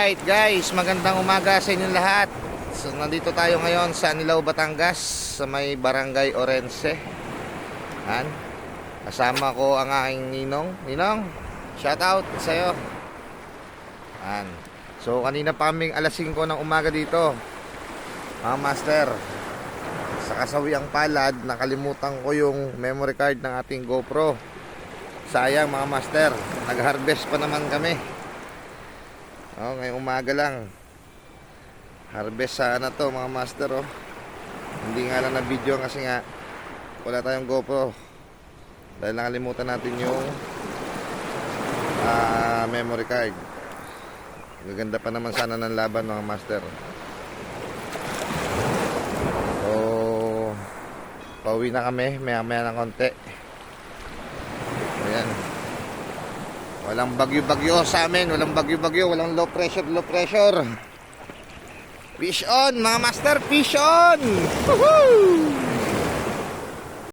Alright guys, magandang umaga sa inyong lahat. So, nandito tayo ngayon sa Anilao, Batangas, sa may Barangay Orense. Yan. Kasama ko ang aking ninong. Ninong, shout out sa'yo. Yan. So kanina pa kaming alas 5 ng umaga dito, mga master. Sa kasawiang palad, nakalimutan ko yung memory card ng ating GoPro. Sayang mga master, nag-harvest pa naman kami. Ngayong umaga lang harvest sana to mga master. Hindi nga lang na video kasi nga wala tayong GoPro dahil nakalimutan natin yung memory card. Gaganda pa naman sana ng laban mga master. So pauwi na kami maya maya ng konti. Ayan, walang bagyo-bagyo sa amin. Walang bagyo-bagyo, walang low pressure. Fish on mga master, fish on. Woohoo!